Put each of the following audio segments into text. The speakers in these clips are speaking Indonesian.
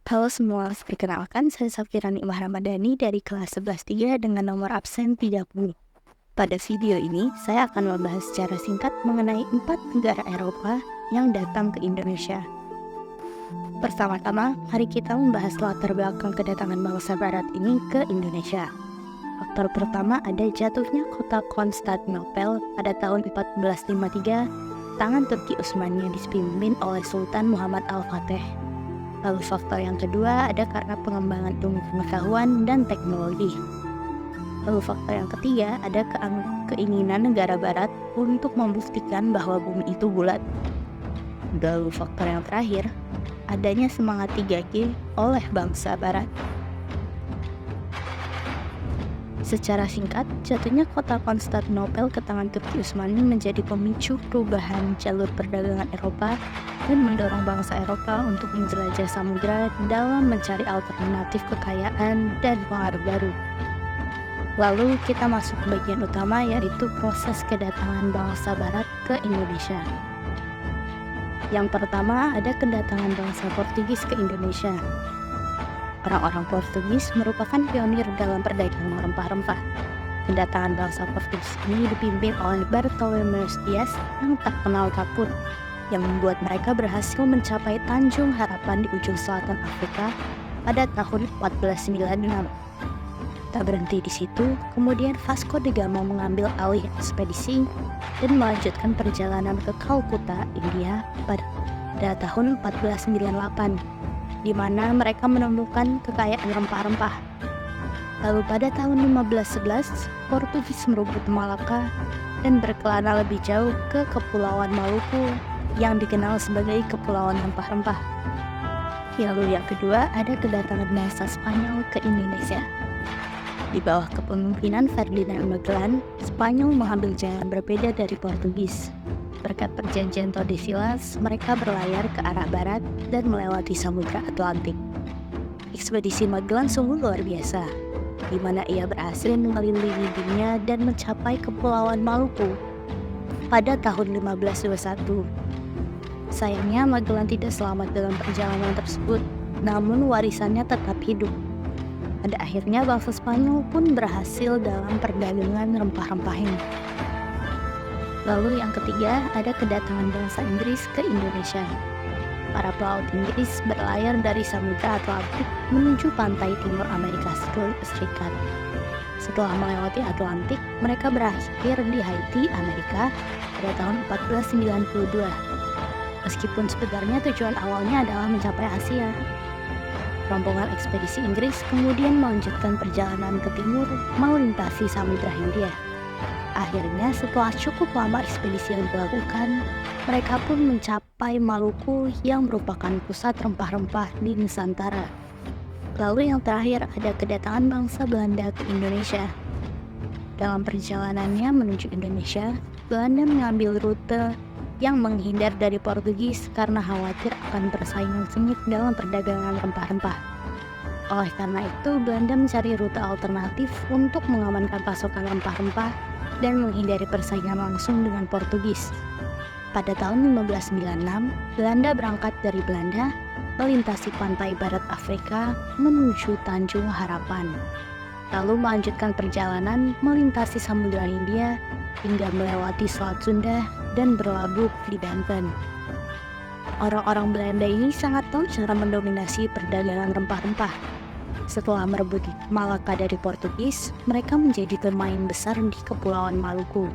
Halo semua, perkenalkan saya Safira Nikmah Ramadhani dari kelas 11-3 dengan nomor absen 30. Pada video ini, saya akan membahas secara singkat mengenai 4 negara Eropa yang datang ke Indonesia. Pertama-tama, mari kita membahas latar belakang kedatangan bangsa Barat ini ke Indonesia. Faktor pertama ada jatuhnya kota Konstantinopel pada tahun 1453, tangan Turki Utsmani yang dipimpin oleh Sultan Muhammad Al-Fatih. Lalu faktor yang kedua ada karena pengembangan ilmu pengetahuan dan teknologi. Lalu faktor yang ketiga ada keinginan negara barat untuk membuktikan bahwa bumi itu bulat. Lalu faktor yang terakhir, adanya semangat 3G oleh bangsa barat. Secara singkat, jatuhnya kota Konstantinopel ke tangan Turki Utsmani menjadi pemicu perubahan jalur perdagangan Eropa dan mendorong bangsa Eropa untuk menjelajah samudera dalam mencari alternatif kekayaan dan pengaruh baru. Lalu kita masuk ke bagian utama, yaitu proses kedatangan bangsa Barat ke Indonesia. Yang pertama ada kedatangan bangsa Portugis ke Indonesia. Orang-orang Portugis merupakan pionir dalam perdagangan rempah-rempah. Kedatangan bangsa Portugis ini dipimpin oleh Bartolomeu Dias yang tak kenal takut, yang membuat mereka berhasil mencapai Tanjung Harapan di ujung selatan Afrika pada tahun 1496. Tak berhenti di situ, kemudian Vasco da Gama mengambil alih ekspedisi dan melanjutkan perjalanan ke Kalkuta, India pada tahun 1498. Di mana mereka menemukan kekayaan rempah-rempah. Lalu pada tahun 1511, Portugis merebut Malaka dan berkelana lebih jauh ke Kepulauan Maluku yang dikenal sebagai Kepulauan Rempah-Rempah. Lalu yang kedua ada kedatangan bangsa Spanyol ke Indonesia. Di bawah kepemimpinan Ferdinand Magellan, Spanyol mengambil jalan berbeda dari Portugis. Berkat perjanjian Tordesillas, mereka berlayar ke arah barat dan melewati Samudra Atlantik. Ekspedisi Magellan sungguh luar biasa, di mana ia berhasil mengelilingi dunia dan mencapai Kepulauan Maluku pada tahun 1521. Sayangnya Magellan tidak selamat dalam perjalanan tersebut, namun warisannya tetap hidup. Pada akhirnya bangsa Spanyol pun berhasil dalam perdagangan rempah-rempah ini. Lalu yang ketiga ada kedatangan bangsa Inggris ke Indonesia. Para pelaut Inggris berlayar dari Samudra Atlantik menuju pantai timur Amerika Serikat. Setelah melewati Atlantik, mereka berakhir di Haiti, Amerika pada tahun 1492. Meskipun sebenarnya tujuan awalnya adalah mencapai Asia. Rombongan ekspedisi Inggris kemudian melanjutkan perjalanan ke timur melintasi Samudra Hindia. Akhirnya setelah cukup lama ekspedisi yang dilakukan, mereka pun mencapai Maluku yang merupakan pusat rempah-rempah di Nusantara. Lalu yang terakhir ada kedatangan bangsa Belanda ke Indonesia. Dalam perjalanannya menuju Indonesia, Belanda mengambil rute yang menghindar dari Portugis karena khawatir akan persaingan sengit dalam perdagangan rempah-rempah. Oleh karena itu, Belanda mencari rute alternatif untuk mengamankan pasokan rempah-rempah dan menghindari persaingan langsung dengan Portugis. Pada tahun 1596, Belanda berangkat dari Belanda, melintasi pantai barat Afrika menuju Tanjung Harapan. Lalu melanjutkan perjalanan melintasi Samudra Hindia hingga melewati Selat Sunda dan berlabuh di Banten. Orang-orang Belanda ini sangat tahu cara mendominasi perdagangan rempah-rempah. Setelah merebut Malaka dari Portugis, mereka menjadi pemain besar di Kepulauan Maluku.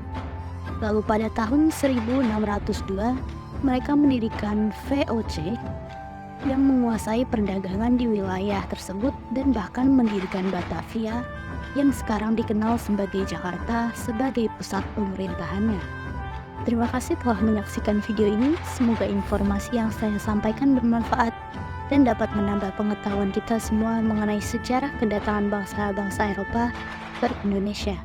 Lalu pada tahun 1602, mereka mendirikan VOC yang menguasai perdagangan di wilayah tersebut dan bahkan mendirikan Batavia yang sekarang dikenal sebagai Jakarta sebagai pusat pemerintahannya. Terima kasih telah menyaksikan video ini. Semoga informasi yang saya sampaikan bermanfaat dan dapat menambah pengetahuan kita semua mengenai sejarah kedatangan bangsa-bangsa Eropa ke Indonesia.